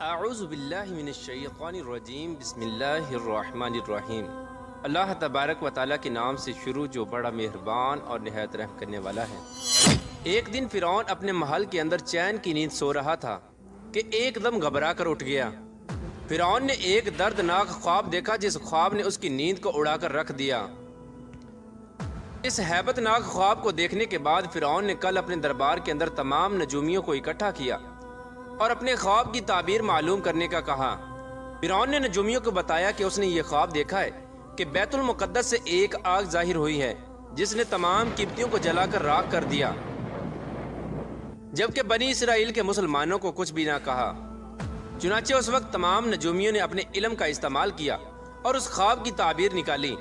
اعوذ باللہ من الشیطان الرجیم بسم اللہ الرحمن الرحیم۔ اللہ تبارک و تعالیٰ کے نام سے شروع جو بڑا مہربان اور نہایت رحم کرنے والا ہے۔ ایک دن فرعون اپنے محل کے اندر چین کی نیند سو رہا تھا کہ ایک دم گھبرا کر اٹھ گیا۔ فرعون نے ایک دردناک خواب دیکھا جس خواب نے اس کی نیند کو اڑا کر رکھ دیا۔ اس ہیبت ناک خواب کو دیکھنے کے بعد فرعون نے کل اپنے دربار کے اندر تمام نجومیوں کو اکٹھا کیا اور اپنے خواب کی تعبیر معلوم کرنے کا کہا۔ فرعون نے نجومیوں کو بتایا کہ اس نے یہ خواب دیکھا ہے کہ بیت المقدس سے ایک آگ ظاہر ہوئی ہے جس نے تمام قبطیوں کو جلا کر راکھ کر دیا، جبکہ بنی اسرائیل کے مسلمانوں کو کچھ بھی نہ کہا۔ چنانچہ اس وقت تمام نجومیوں نے اپنے علم کا استعمال کیا اور اس خواب کی تعبیر نکالی،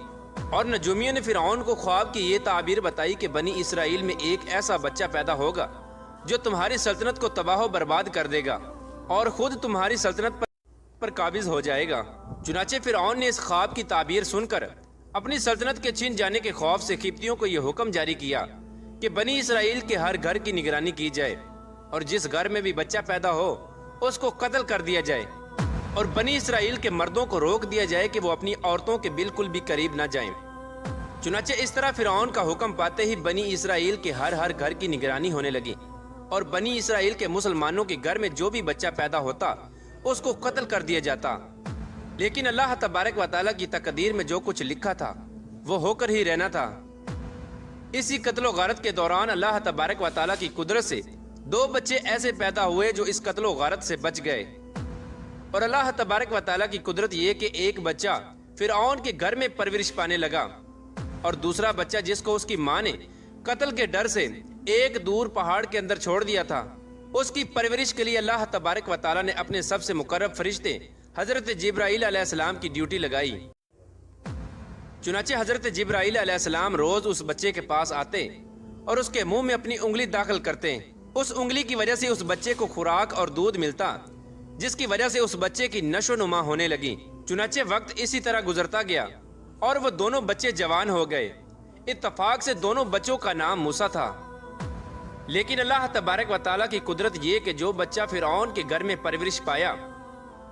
اور نجومیوں نے فرعون کو خواب کی یہ تعبیر بتائی کہ بنی اسرائیل میں ایک ایسا بچہ پیدا ہوگا جو تمہاری سلطنت کو تباہ و برباد کر دے گا اور خود تمہاری سلطنت پر قابض ہو جائے گا۔ چنانچہ فرعون نے اس خواب کی تعبیر سن کر اپنی سلطنت کے چھن جانے کے خوف سے قبطیوں کو یہ حکم جاری کیا کہ بنی اسرائیل کے ہر گھر کی نگرانی کی جائے، اور جس گھر میں بھی بچہ پیدا ہو اس کو قتل کر دیا جائے، اور بنی اسرائیل کے مردوں کو روک دیا جائے کہ وہ اپنی عورتوں کے بالکل بھی قریب نہ جائیں۔ چنانچہ اس طرح فرعون کا حکم پاتے ہی بنی اسرائیل کے ہر گھر کی نگرانی ہونے لگی، اور بنی اسرائیل کے مسلمانوں کے گھر میں جو بھی بچہ پیدا ہوتا اس کو قتل کر دیا جاتا۔ لیکن اللہ تبارک و تعالیٰ کی تقدیر میں جو کچھ لکھا تھا وہ ہو کر ہی رہنا تھا۔ اسی قتل و غارت کے دوران اللہ تبارک و تعالیٰ کی قدرت سے 2 بچے ایسے پیدا ہوئے جو اس قتل و غارت سے بچ گئے، اور اللہ تبارک و تعالیٰ کی قدرت یہ کہ ایک بچہ فرعون کے گھر میں پرورش پانے لگا، اور دوسرا بچہ جس کو اس کی ماں نے قتل کے ڈر سے ایک دور پہاڑ کے اندر چھوڑ دیا تھا، اس کی پرورش کے لیے اللہ تبارک و تعالیٰ نے اپنے سب سے مقرب فرشتے حضرت جبرائیل علیہ السلام کی ڈیوٹی لگائی۔ چنانچہ حضرت جبرائیل علیہ السلام روز اس بچے کے پاس آتے اور اس کے منہ میں اپنی انگلی داخل کرتے۔ اس انگلی کی وجہ سے اس بچے کو خوراک اور دودھ ملتا، جس کی وجہ سے اس بچے کی نشو و نما ہونے لگی۔ چنانچہ وقت اسی طرح گزرتا گیا اور وہ دونوں بچے جوان ہو گئے۔ اتفاق سے دونوں بچوں کا نام موسیٰ تھا۔ لیکن اللہ تبارک و تعالیٰ کی قدرت یہ کہ جو بچہ فرعون کے گھر میں پرورش پایا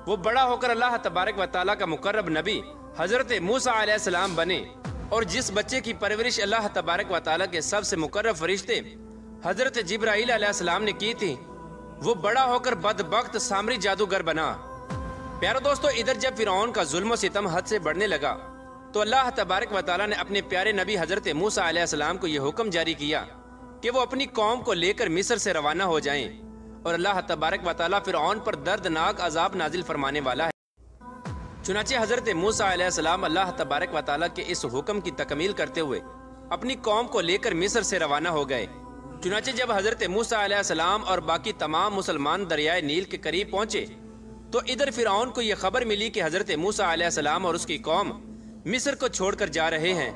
وہ بڑا ہو کر اللہ تبارک و تعالیٰ کا مقرب نبی حضرت موسیٰ علیہ السلام بنے، اور جس بچے کی پرورش اللہ تبارک و تعالیٰ کے سب سے مقرب فرشتے حضرت جبرائیل علیہ السلام نے کی تھی وہ بڑا ہو کر بدبخت سامری جادوگر بنا۔ پیارو دوستو، ادھر جب فرعون کا ظلم و ستم حد سے بڑھنے لگا تو اللہ تبارک و تعالیٰ نے اپنے پیارے نبی حضرت موسیٰ علیہ السلام کو یہ حکم جاری کیا کہ وہ اپنی قوم کو لے کر مصر سے روانہ ہو جائیں، اور اللہ تبارک و تعالیٰ فرعون پر دردناک عذاب نازل فرمانے والا ہے۔ چنانچہ حضرت موسیٰ علیہ السلام اللہ تبارک و تعالیٰ کے اس حکم کی تکمیل کرتے ہوئے اپنی قوم کو لے کر مصر سے روانہ ہو گئے۔ چنانچہ جب حضرت موسیٰ علیہ السلام اور باقی تمام مسلمان دریائے نیل کے قریب پہنچے تو ادھر فرعون کو یہ خبر ملی کہ حضرت موسیٰ علیہ السلام اور اس کی قوم مصر کو چھوڑ کر جا رہے ہیں۔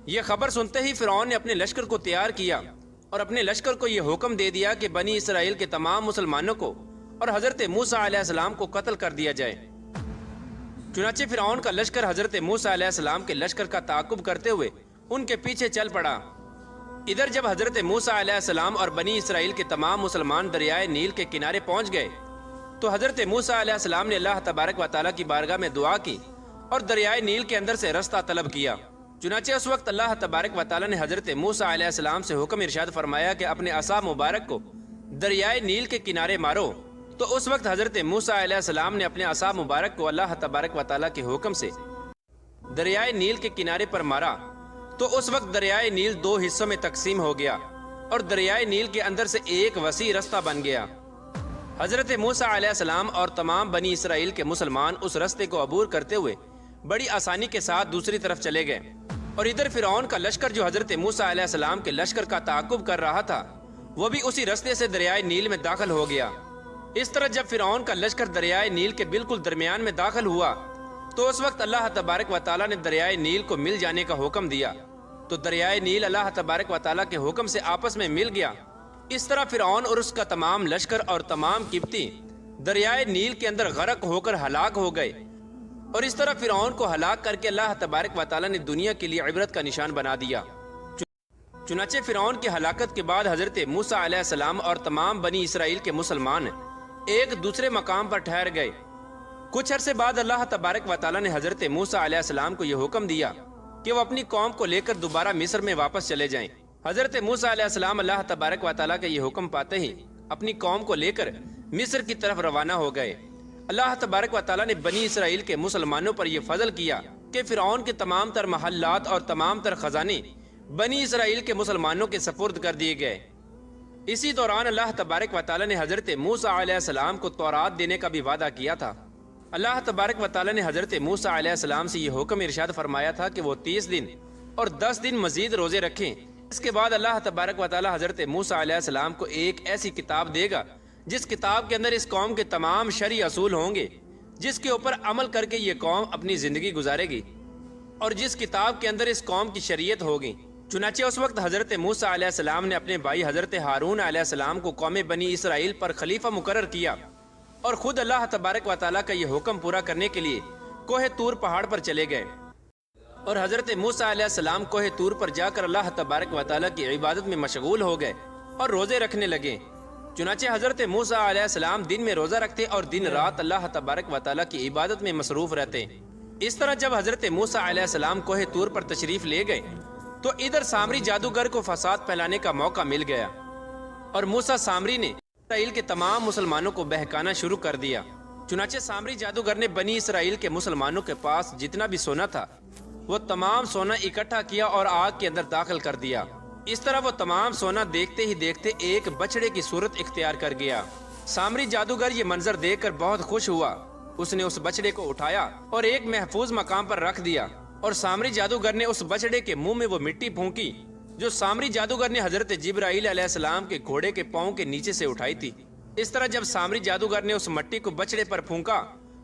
یہ خبر سنتے ہی فرعون نے اپنے لشکر کو تیار کیا اور اپنے لشکر کو یہ حکم دے دیا کہ بنی اسرائیل کے تمام مسلمانوں کو اور حضرت موسیٰ علیہ السلام کو قتل کر دیا جائے۔ چنانچہ فرعون کا لشکر حضرت موسیٰ علیہ السلام کے لشکر کا تعاقب کرتے ہوئے ان کے پیچھے چل پڑا۔ ادھر جب حضرت موسیٰ علیہ السلام اور بنی اسرائیل کے تمام مسلمان دریائے نیل کے کنارے پہنچ گئے تو حضرت موسیٰ علیہ السلام نے اللہ تبارک و تعالیٰ کی بارگاہ میں دعا کی اور دریائے نیل کے اندر سے رستہ طلب کیا۔ چنانچہ اس وقت اللہ تبارک و تعالیٰ نے حضرت موسیٰ علیہ السلام سے حکم ارشاد فرمایا کہ اپنے عصا مبارک کو دریائے نیل کے کنارے مارو۔ تو اس وقت حضرت موسیٰ علیہ السلام نے اپنے عصا مبارک کو اللہ تبارک و تعالیٰ کے حکم سے دریائے نیل کے کنارے پر مارا، تو اس وقت دریائے نیل 2 حصوں میں تقسیم ہو گیا اور دریائے نیل کے اندر سے ایک وسیع رستہ بن گیا۔ حضرت موسیٰ علیہ السلام اور تمام بنی اسرائیل کے مسلمان اس رستے کو عبور کرتے ہوئے بڑی آسانی کے ساتھ دوسری طرف چلے گئے، اور ادھر فرعون کا لشکر جو حضرت موسیٰ علیہ السلام کے لشکر کا تعاقب کر رہا تھا وہ بھی اسی رستے سے دریائے نیل میں داخل ہو گیا۔ اس طرح جب فرعون کا لشکر دریائے نیل کے بالکل درمیان میں داخل ہوا تو اس وقت اللہ تبارک و تعالیٰ نے دریائے نیل کو مل جانے کا حکم دیا، تو دریائے نیل اللہ تبارک و تعالیٰ کے حکم سے آپس میں مل گیا۔ اس طرح فرعون اور اس کا تمام لشکر اور تمام قبطی دریائے نیل کے اندر غرق ہو کر ہلاک ہو گئے، اور اس طرح فرعون کو ہلاک کر کے اللہ تبارک و تعالیٰ نے دنیا کے لیے عبرت کا نشان بنا دیا۔ چنانچہ فرعون کی ہلاکت کے بعد حضرت موسیٰ علیہ السلام اور تمام بنی اسرائیل کے مسلمان ایک دوسرے مقام پر ٹھہر گئے۔ کچھ عرصے بعد اللہ تبارک و تعالیٰ نے حضرت موسیٰ علیہ السلام کو یہ حکم دیا کہ وہ اپنی قوم کو لے کر دوبارہ مصر میں واپس چلے جائیں۔ حضرت موسیٰ علیہ السلام اللہ تبارک و تعالیٰ کا یہ حکم پاتے ہی اپنی قوم کو لے کر مصر کی طرف روانہ ہو گئے۔ اللہ تبارک و تعالیٰ نے بنی اسرائیل کے مسلمانوں پر یہ فضل کیا کہ فرعون کے تمام تر محلات اور تمام تر خزانے بنی اسرائیل کے مسلمانوں کے سپرد کر دیے گئے۔ اسی دوران اللہ تبارک و تعالیٰ نے حضرت موسیٰ علیہ السلام کو تورات دینے کا بھی وعدہ کیا تھا۔ اللہ تبارک و تعالیٰ نے حضرت موسیٰ علیہ السلام سے یہ حکم ارشاد فرمایا تھا کہ وہ 30 دن اور 10 دن مزید روزے رکھیں۔ اس کے بعد اللہ تبارک و تعالیٰ حضرت موسیٰ علیہ السلام کو ایک ایسی کتاب دے گا جس کتاب کے اندر اس قوم کے تمام شرعی اصول ہوں گے، جس کے اوپر عمل کر کے یہ قوم اپنی زندگی گزارے گی اور جس کتاب کے اندر اس قوم کی شریعت ہوگی۔ چنانچہ اس وقت حضرت موسیٰ علیہ السلام نے اپنے بھائی حضرت ہارون علیہ السلام کو قوم بنی اسرائیل پر خلیفہ مقرر کیا اور خود اللہ تبارک و تعالیٰ کا یہ حکم پورا کرنے کے لیے کوہ طور پہاڑ پر چلے گئے، اور حضرت موسیٰ علیہ السلام کوہ طور پر جا کر اللہ تبارک و تعالیٰ کی عبادت میں مشغول ہو گئے اور روزے رکھنے لگے۔ چنانچہ حضرت موسیٰ علیہ السلام دن میں روزہ رکھتے اور دن رات اللہ تبارک و تعالیٰ کی عبادت میں مصروف رہتے۔ اس طرح جب حضرت موسیٰ علیہ السلام کوہ طور پر تشریف لے گئے تو ادھر سامری جادوگر کو فساد پھیلانے کا موقع مل گیا، اور موسیٰ سامری نے اسرائیل کے تمام مسلمانوں کو بہکانا شروع کر دیا۔ چنانچہ سامری جادوگر نے بنی اسرائیل کے مسلمانوں کے پاس جتنا بھی سونا تھا وہ تمام سونا اکٹھا کیا اور آگ کے اندر داخل کر دیا۔ اس طرح وہ تمام سونا دیکھتے ہی دیکھتے ایک بچڑے کی صورت اختیار کر گیا۔ سامری جادوگر یہ منظر دیکھ کر بہت خوش ہوا۔ اس نے اس بچڑے کو اٹھایا اور ایک محفوظ مقام پر رکھ دیا، اور سامری جادوگر نے اس بچڑے کے منہ میں وہ مٹی پھونکی جو سامری جادوگر نے حضرت جبرائیل علیہ السلام کے گھوڑے کے پاؤں کے نیچے سے اٹھائی تھی۔ اس طرح جب سامری جادوگر نے اس مٹی کو بچڑے پر پھونکا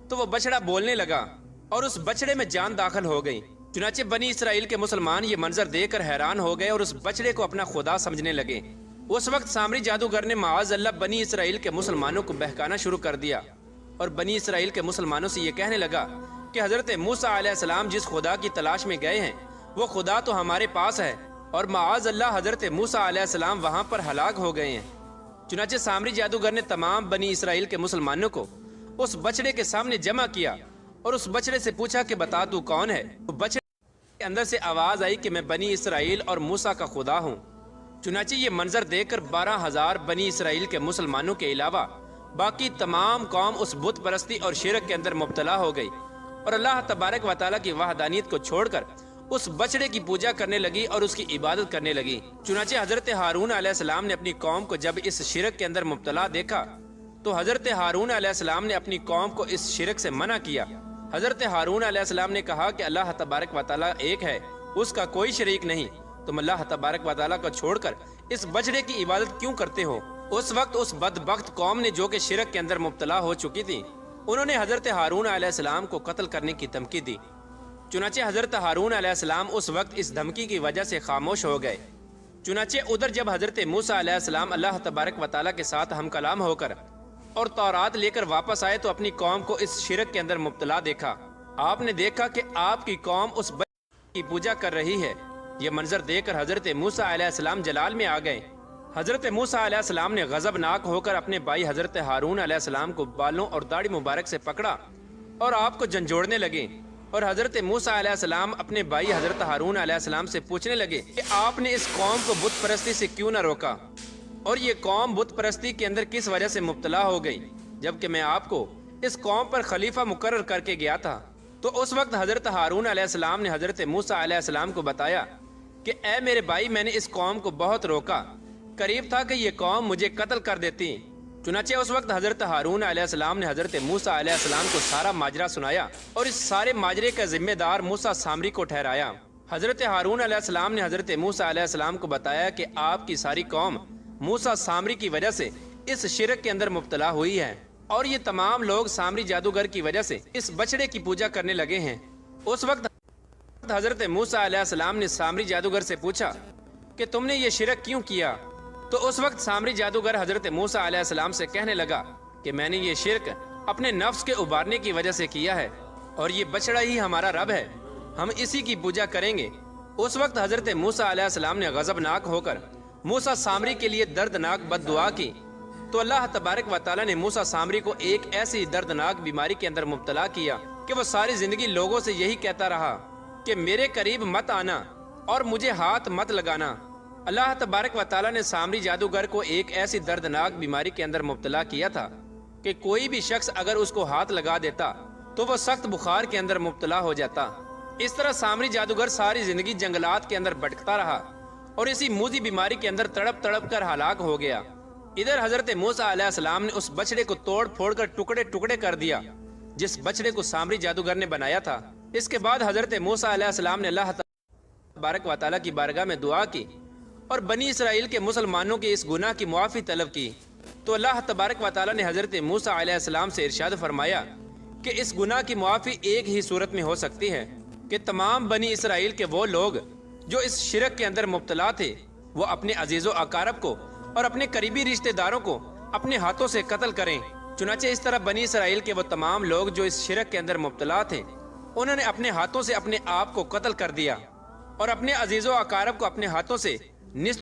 تو وہ بچڑا بولنے لگا اور اس بچڑے میں جان داخل ہو گئی۔ چنانچہ بنی اسرائیل کے مسلمان یہ منظر دیکھ کر حیران ہو گئے اور اس بچڑے کو اپنا خدا سمجھنے لگے۔ اس وقت سامری جادوگر نے معاذ اللہ بنی اسرائیل کے مسلمانوں کو بہکانا شروع کر دیا اور بنی اسرائیل کے مسلمانوں سے یہ کہنے لگا کہ حضرت موسیٰ علیہ السلام جس خدا کی تلاش میں گئے ہیں وہ خدا تو ہمارے پاس ہے، اور معاذ اللہ حضرت موسیٰ علیہ السلام وہاں پر ہلاک ہو گئے ہیں۔ چنانچہ سامری جادوگر نے تمام بنی اسرائیل کے مسلمانوں کو اس بچڑے کے سامنے جمع کیا اور اس بچڑے سے پوچھا کہ بتا تو کون ہے؟ بچڑے کے اندر سے آواز آئی کہ میں بنی اسرائیل اور موسیٰ کا خدا ہوں۔ چنانچہ یہ منظر دیکھ کر 12,000 بنی اسرائیل کے مسلمانوں کے علاوہ باقی تمام قوم اس بت پرستی اور شرک کے اندر مبتلا ہو گئی اور اللہ تبارک و تعالیٰ کی وحدانیت کو چھوڑ کر اس بچڑے کی پوجا کرنے لگی اور اس کی عبادت کرنے لگی۔ چنانچہ حضرت ہارون علیہ السلام نے اپنی قوم کو جب اس شرک کے اندر مبتلا دیکھا تو حضرت ہارون علیہ السلام نے اپنی قوم کو اس شرک سے منع کیا۔ حضرت ہارون علیہ السلام نے کہا کہ اللہ تبارک و تعالیٰ ایک ہے، اس کا کوئی شریک نہیں، تم اللہ تبارک و تعالیٰ کو چھوڑ کر اس بچڑے کی عبادت کیوں کرتے ہو؟ اس وقت اس بدبخت قوم نے جو کہ شرک کے اندر مبتلا ہو چکی تھی انہوں نے حضرت ہارون علیہ السلام کو قتل کرنے کی دھمکی دی۔ چنانچہ حضرت ہارون علیہ السلام اس وقت اس دھمکی کی وجہ سے خاموش ہو گئے۔ چنانچہ ادھر جب حضرت موسیٰ علیہ السلام اللہ تبارک و تعالیٰ کے ساتھ ہم کلام ہو کر اور تورات لے کر واپس آئے تو اپنی قوم کو اس شرک کے اندر مبتلا دیکھا۔ آپ نے دیکھا کہ آپ کی قوم اس بچڑے کی پوجا کر رہی ہے۔ یہ منظر دیکھ کر حضرت موسیٰ علیہ السلام جلال میں آ گئے۔ حضرت موسیٰ علیہ السلام نے غضبناک ہو کر اپنے بھائی حضرت ہارون علیہ السلام کو بالوں اور داڑھی مبارک سے پکڑا اور آپ کو جھنجھوڑنے لگے، اور حضرت موسیٰ علیہ السلام اپنے بھائی حضرت ہارون علیہ السلام سے پوچھنے لگے کہ آپ نے اس قوم کو بت پرستی سے کیوں نہ روکا، اور یہ قوم بت پرستی کے اندر کس وجہ سے مبتلا ہو گئی، جبکہ میں آپ کو اس قوم پر خلیفہ مقرر کر کے گیا تھا۔ تو اس وقت حضرت ہارون علیہ السلام نے حضرت موسیٰ علیہ السلام کو بتایا کہ اے میرے بھائی، میں نے اس قوم کو بہت روکا، قریب تھا کہ یہ قوم مجھے قتل کر دیتی۔ چنانچہ اس وقت حضرت ہارون علیہ السلام نے حضرت موسیٰ علیہ السلام کو سارا ماجرا سنایا اور اس سارے ماجرے کا ذمہ دار موسیٰ سامری کو ٹھہرایا۔ حضرت ہارون علیہ السلام نے حضرت موسیٰ علیہ السلام کو بتایا کہ آپ کی ساری قوم موسیٰ سامری کی وجہ سے اس شرک کے اندر مبتلا ہوئی ہے، اور یہ تمام لوگ سامری جادوگر کی وجہ سے اس بچڑے کی پوجا کرنے لگے ہیں۔ اس وقت حضرت موسیٰ علیہ السلام نے سامری جادوگر سے پوچھا کہ تم نے یہ شرک کیوں کیا؟ تو اس وقت سامری جادوگر حضرت موسیٰ علیہ السلام سے کہنے لگا کہ میں نے یہ شرک اپنے نفس کے ابھارنے کی وجہ سے کیا ہے، اور یہ بچڑا ہی ہمارا رب ہے، ہم اسی کی پوجا کریں گے۔ اس وقت حضرت موسیٰ علیہ السلام نے غضبناک ہو کر موسیٰ سامری کے لیے دردناک بد دعا کی تو اللہ تبارک و تعالیٰ نے موسیٰ سامری کو ایک ایسی دردناک بیماری کے اندر مبتلا کیا کہ وہ ساری زندگی لوگوں سے یہی کہتا رہا کہ میرے قریب مت آنا اور مجھے ہاتھ مت لگانا۔ اللہ تبارک و تعالیٰ نے سامری جادوگر کو ایک ایسی دردناک بیماری کے اندر مبتلا کیا تھا کہ کوئی بھی شخص اگر اس کو ہاتھ لگا دیتا تو وہ سخت بخار کے اندر مبتلا ہو جاتا۔ اس طرح سامری جادوگر ساری زندگی جنگلات کے اندر بھٹکتا رہا اور اسی موذی بیماری کے اندر تڑپ تڑپ کر ہلاک ہو گیا۔ ادھر حضرت موسیٰ علیہ السلام نے اس بچڑے کو توڑ پھوڑ کر ٹکڑے ٹکڑے کر دیا جس بچڑے کو سامری جادوگر نے بنایا تھا۔ اس کے بعد حضرت موسیٰ علیہ السلام نے اللہ تبارک و تعالیٰ کی بارگاہ میں دعا کی اور بنی اسرائیل کے مسلمانوں کے اس گناہ کی معافی طلب کی، تو اللہ تبارک و تعالیٰ نے حضرت موسیٰ علیہ السلام سے ارشاد فرمایا کہ اس گناہ کی معافی ایک ہی صورت میں ہو سکتی ہے کہ تمام بنی اسرائیل کے وہ لوگ جو اس شرک کے اندر مبتلا تھے وہ اپنے عزیز و اقارب کو اور اپنے قریبی رشتہ داروں کو اپنے ہاتھوں سے قتل کریں۔ چنانچہ اس طرح بنی اسرائیل کے وہ تمام لوگ جو اس شرک کے اندر مبتلا تھے انہوں نے اپنے ہاتھوں سے اپنے آپ کو قتل کر دیا اور اپنے عزیز و اقارب کو اپنے ہاتھوں سے نصف